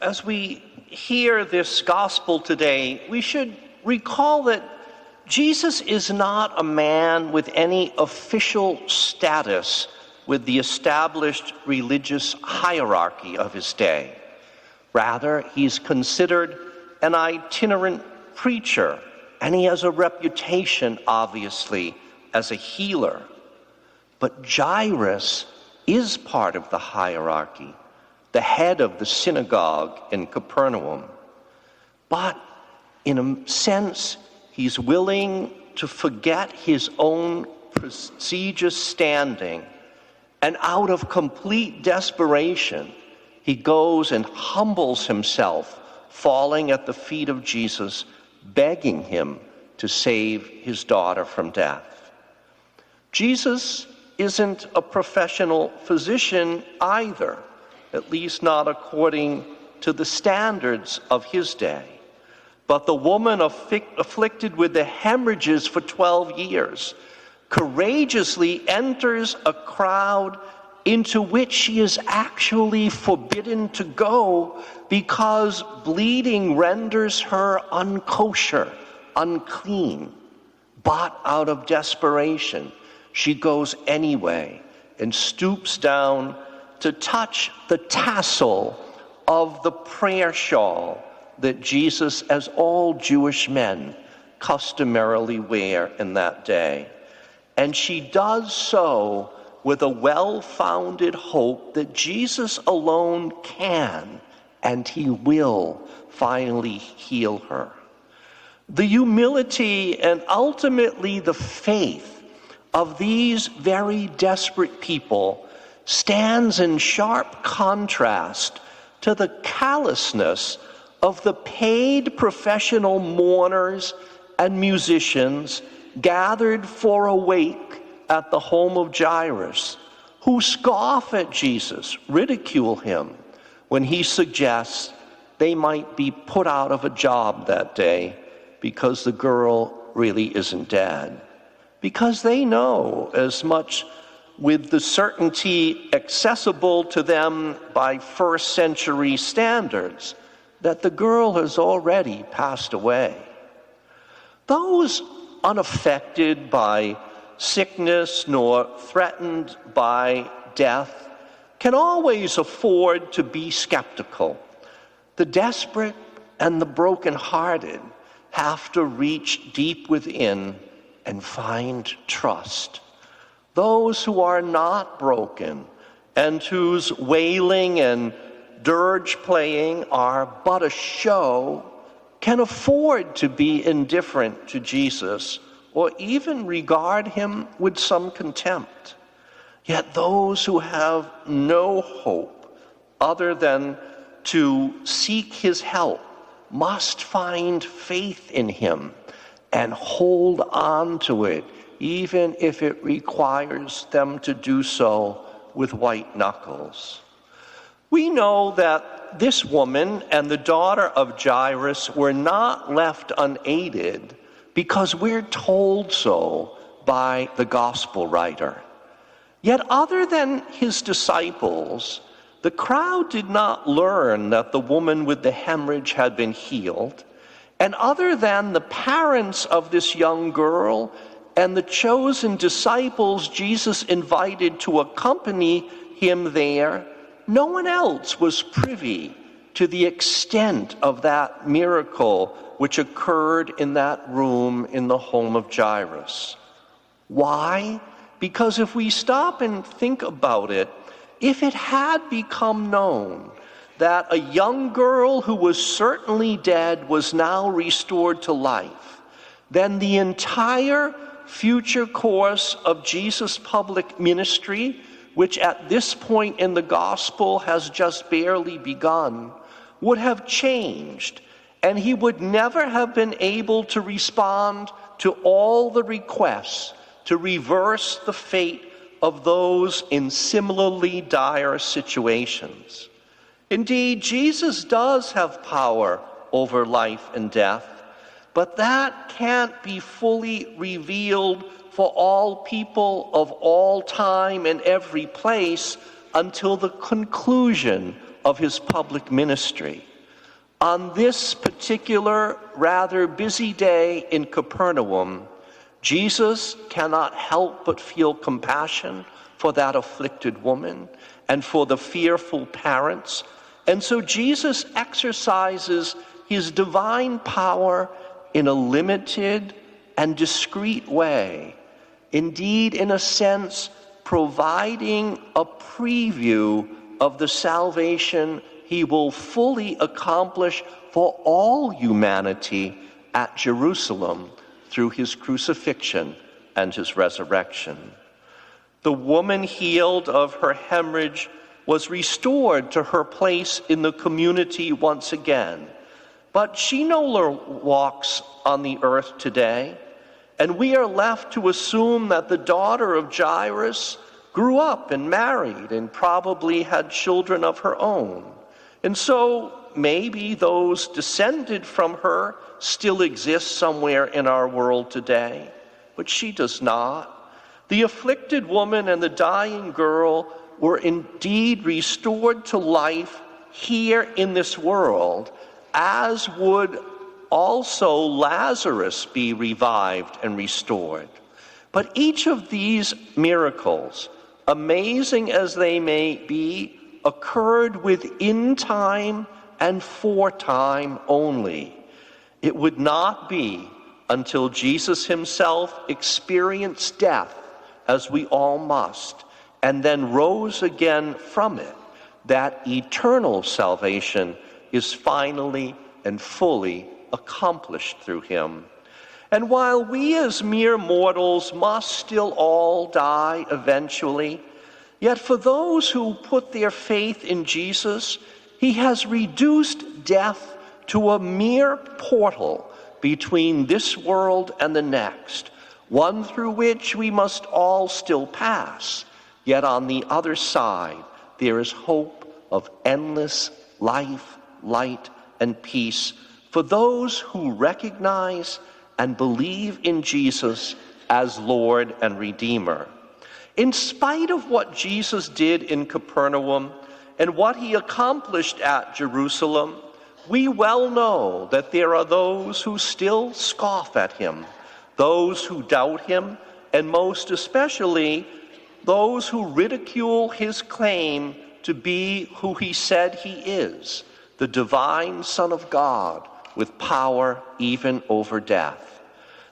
As we hear this gospel today, we should recall that Jesus is not a man with any official status with the established religious hierarchy of his day. Rather, he's considered an itinerant preacher, and he has a reputation, obviously, as a healer. But Jairus is part of the hierarchy, the head of the synagogue in Capernaum. But in a sense, he's willing to forget his own prestigious standing, and out of complete desperation, he goes and humbles himself, falling at the feet of Jesus, begging him to save his daughter from death. Jesus isn't a professional physician either, at least not according to the standards of his day. But the woman afflicted with the hemorrhages for 12 years courageously enters a crowd into which she is actually forbidden to go because bleeding renders her unkosher, unclean. But out of desperation, she goes anyway and stoops down to touch the tassel of the prayer shawl that Jesus, as all Jewish men, customarily wear in that day. And she does so with a well-founded hope that Jesus alone can and he will finally heal her. The humility and ultimately the faith of these very desperate people stands in sharp contrast to the callousness of the paid professional mourners and musicians gathered for a wake at the home of Jairus, who scoff at Jesus, ridicule him when he suggests they might be put out of a job that day because the girl really isn't dead. Because they know, as much with the certainty accessible to them by first century standards, that the girl has already passed away. Those unaffected by sickness nor threatened by death can always afford to be skeptical. The desperate and the brokenhearted have to reach deep within and find trust. Those who are not broken and whose wailing and dirge playing are but a show can afford to be indifferent to Jesus or even regard him with some contempt. Yet those who have no hope other than to seek his help must find faith in him and hold on to it, even if it requires them to do so with white knuckles. We know that this woman and the daughter of Jairus were not left unaided because we're told so by the gospel writer. Yet other than his disciples, the crowd did not learn that the woman with the hemorrhage had been healed. And other than the parents of this young girl and the chosen disciples Jesus invited to accompany him there, no one else was privy to the extent of that miracle which occurred in that room in the home of Jairus. Why? Because if we stop and think about it, if it had become known that a young girl who was certainly dead was now restored to life, then the entire future course of Jesus' public ministry, which at this point in the gospel has just barely begun, would have changed, and he would never have been able to respond to all the requests to reverse the fate of those in similarly dire situations. Indeed, Jesus does have power over life and death, but that can't be fully revealed for all people of all time and every place until the conclusion of his public ministry. On this particular, rather busy day in Capernaum, Jesus cannot help but feel compassion for that afflicted woman and for the fearful parents. And so Jesus exercises his divine power in a limited and discreet way. Indeed, in a sense, providing a preview of the salvation he will fully accomplish for all humanity at Jerusalem through his crucifixion and his resurrection. The woman healed of her hemorrhage was restored to her place in the community once again. But she no longer walks on the earth today, and we are left to assume that the daughter of Jairus grew up and married and probably had children of her own. And so maybe those descended from her still exist somewhere in our world today, but she does not. The afflicted woman and the dying girl were indeed restored to life here in this world, as would also Lazarus be revived and restored. But each of these miracles, amazing as they may be, occurred within time and for time only. It would not be until Jesus himself experienced death, as we all must, and then rose again from it, that eternal salvation is finally and fully accomplished through him. And while we as mere mortals must still all die eventually, yet for those who put their faith in Jesus, he has reduced death to a mere portal between this world and the next, one through which we must all still pass. Yet on the other side, there is hope of endless life, light, and peace for those who recognize and believe in Jesus as Lord and Redeemer. In spite of what Jesus did in Capernaum and what he accomplished at Jerusalem, we well know that there are those who still scoff at him, those who doubt him, and most especially those who ridicule his claim to be who he said he is, the divine Son of God with power even over death.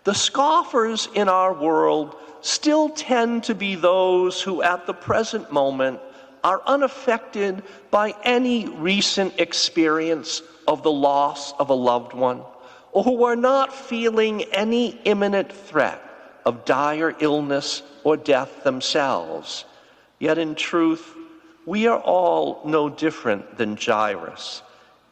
The scoffers in our world still tend to be those who at the present moment are unaffected by any recent experience of the loss of a loved one, or who are not feeling any imminent threat of dire illness or death themselves. Yet in truth, we are all no different than Jairus,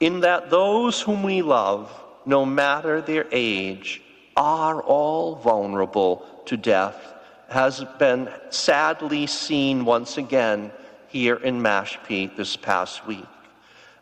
in that those whom we love, no matter their age, are all vulnerable to death, has been sadly seen once again here in Mashpee this past week.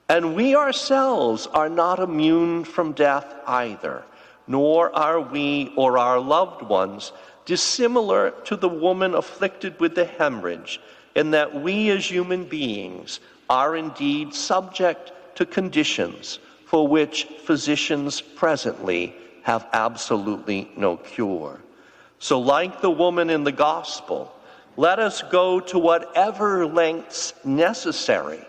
And we ourselves are not immune from death either, nor are we or our loved ones dissimilar to the woman afflicted with the hemorrhage, in that we as human beings are indeed subject to conditions for which physicians presently have absolutely no cure. So like the woman in the gospel, let us go to whatever lengths necessary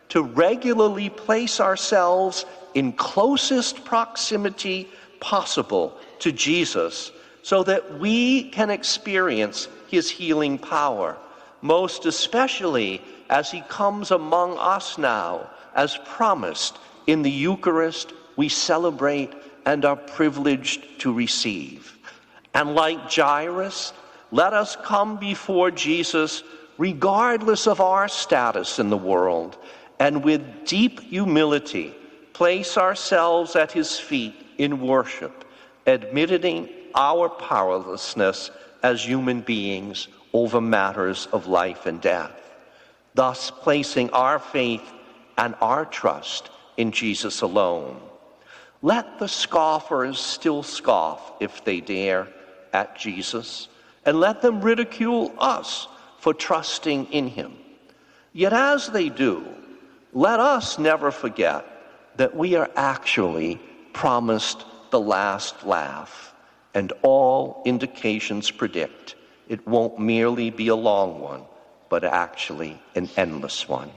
to regularly place ourselves in closest proximity possible to Jesus, so that we can experience his healing power, most especially as he comes among us now, as promised in the Eucharist we celebrate and are privileged to receive. And like Jairus, let us come before Jesus regardless of our status in the world, and with deep humility place ourselves at his feet in worship, admitting our powerlessness as human beings over matters of life and death, thus placing our faith and our trust in Jesus alone. Let the scoffers still scoff, if they dare, at Jesus, and let them ridicule us for trusting in him. Yet as they do, let us never forget that we are actually promised the last laugh, and all indications predict it won't merely be a long one, but actually an endless one.